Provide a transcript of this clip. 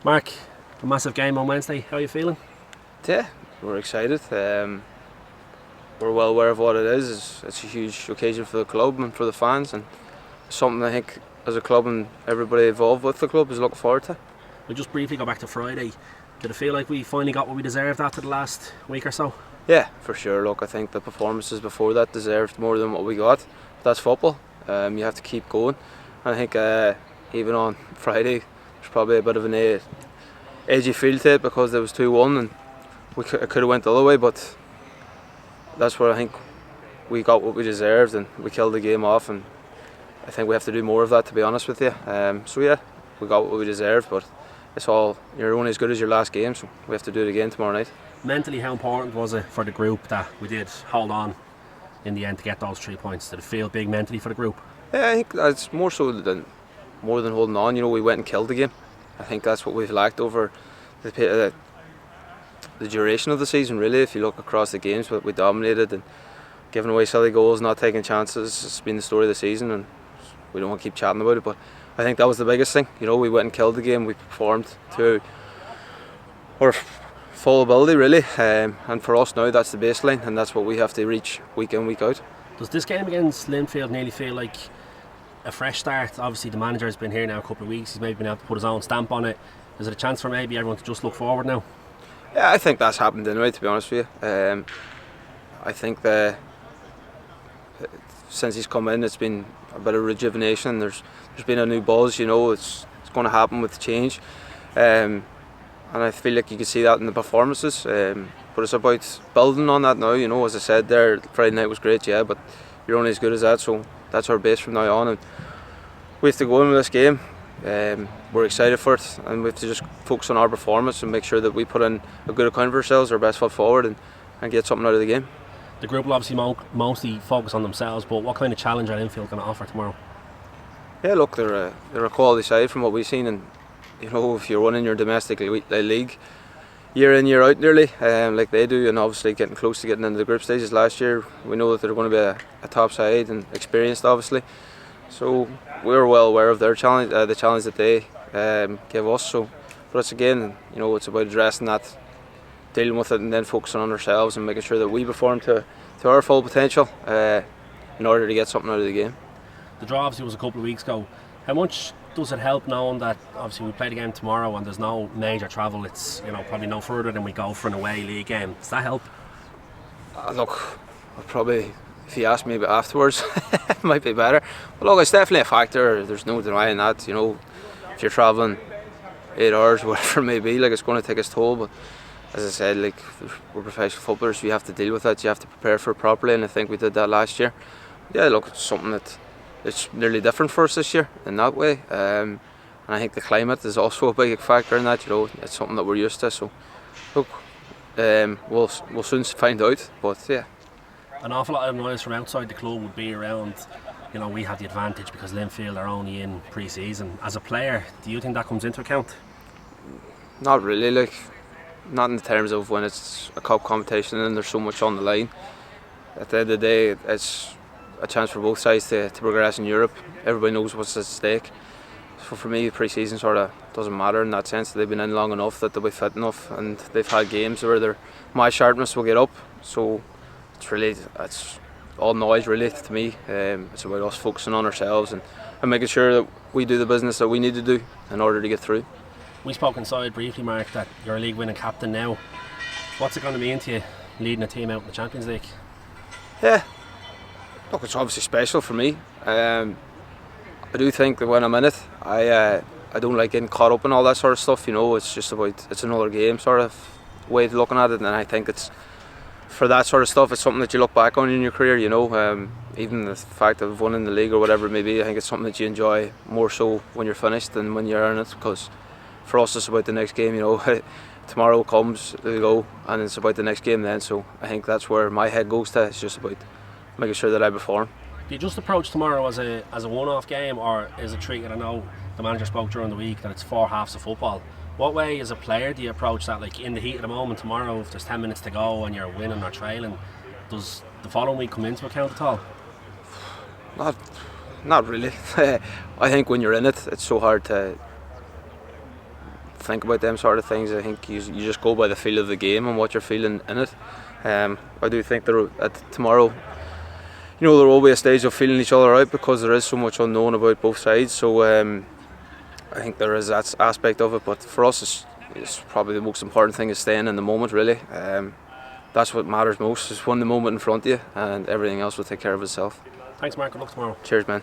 Mark, a massive game on Wednesday. How are you feeling? Yeah, we're excited. We're well aware of what it is. It's a huge occasion for the club and for the fans, and something I think as a club and everybody involved with the club is looking forward to. We'll just briefly go back to Friday. Did it feel like we finally got what we deserved after the last week or so? Yeah, for sure. Look, I think the performances before that deserved more than what we got. That's football. You have to keep going. And I think even on Friday, there's probably a bit of an edgy feel to it because there was 2-1 and it could have went the other way, but that's where I think we got what we deserved and we killed the game off, and I think we have to do more of that, to be honest with you. So yeah, we got what we deserved, but it's all, you're only as good as your last game, so we have to do it again tomorrow night. Mentally, how important was it for the group that we did hold on in the end to get those 3 points? Did it feel big mentally for the group? Yeah, I think that's more than holding on. You know, we went and killed the game. I think that's what we've lacked over the duration of the season, really. If you look across the games, we dominated and giving away silly goals, not taking chances. It's been the story of the season, and we don't want to keep chatting about it, but I think that was the biggest thing. You know, we went and killed the game. We performed to our full ability, really, and for us now that's the baseline, and that's what we have to reach week in, week out. Does this game against Linfield nearly feel like a fresh start? Obviously the manager has been here now a couple of weeks, he's maybe been able to put his own stamp on it. Is it a chance for maybe everyone to just look forward now? Yeah, I think that's happened anyway, to be honest with you. I think that since he's come in, it's been a bit of rejuvenation. There's been a new buzz, you know, it's going to happen with change. And I feel like you can see that in the performances. But it's about building on that now, you know. As I said there, Friday night was great, yeah, but you're only as good as that, so that's our base from now on. And we have to go in with this game. We're excited for it, and we have to just focus on our performance and make sure that we put in a good account of ourselves, our best foot forward, and get something out of the game. The group will obviously mostly focus on themselves, but what kind of challenge are Linfield going to offer tomorrow? Yeah, look, they're a quality side from what we've seen, and you know, if you're running your domestic league year in, year out nearly, like they do, and obviously getting close to getting into the group stages last year, we know that they're going to be a top side and experienced, obviously. So we're well aware of their challenge, the challenge that they give us. So, but it's again, you know, it's about addressing that, dealing with it, and then focusing on ourselves and making sure that we perform to our full potential in order to get something out of the game. The draw obviously was a couple of weeks ago. How much does it help knowing that obviously we play the game tomorrow and there's no major travel? It's, you know, probably no further than we go for an away league game. Does that help? Look, I'll probably, if you ask me about afterwards, it might be better. But look, it's definitely a factor. There's no denying that. You know, if you're travelling 8 hours, whatever it may be, like, it's going to take its toll. But as I said, like, we're professional footballers. You have to deal with that. You have to prepare for it properly, and I think we did that last year. Yeah, look, it's something that it's nearly different for us this year in that way. And I think the climate is also a big factor in that. You know, it's something that we're used to. So, look, we'll soon find out. But yeah. An awful lot of noise from outside the club would be around, you know, we have the advantage because Linfield are only in pre-season. As a player, do you think that comes into account? Not really, like, not in terms of when it's a cup competition and there's so much on the line. At the end of the day, it's a chance for both sides to progress in Europe. Everybody knows what's at stake. So for me, pre-season sort of doesn't matter in that sense. They've been in long enough that they'll be fit enough, and they've had games where my sharpness will get up. So it's all noise really to me. It's about us focusing on ourselves and making sure that we do the business that we need to do in order to get through. We spoke inside briefly, Mark, that you're a league winning captain now. What's it going to mean to you leading a team out in the Champions League? Yeah, look, it's obviously special for me. I do think that when I'm in it, I don't like getting caught up in all that sort of stuff. You know, it's just about, it's another game sort of way of looking at it, and I think it's, for that sort of stuff, it's something that you look back on in your career, you know. Even the fact of winning the league or whatever it may be, I think it's something that you enjoy more so when you're finished than when you're in it, because for us it's about the next game, you know. Tomorrow comes, we go, and it's about the next game then, so I think that's where my head goes to. It's just about making sure that I perform. Do you just approach tomorrow as a one-off game, or is it treated? I know the manager spoke during the week that it's 4 halves of football. What way as a player do you approach that? Like, in the heat of the moment tomorrow, if there's 10 minutes to go and you're winning or trailing, does the following week come into account at all? Not really. I think when you're in it, it's so hard to think about them sort of things. I think you just go by the feel of the game and what you're feeling in it. I do think tomorrow, there will be a stage of feeling each other out because there is so much unknown about both sides. So I think there is that aspect of it. But for us, it's probably the most important thing is staying in the moment. Really, that's what matters most. Is win the moment in front of you, and everything else will take care of itself. Thanks, Mark. Good luck tomorrow. Cheers, man.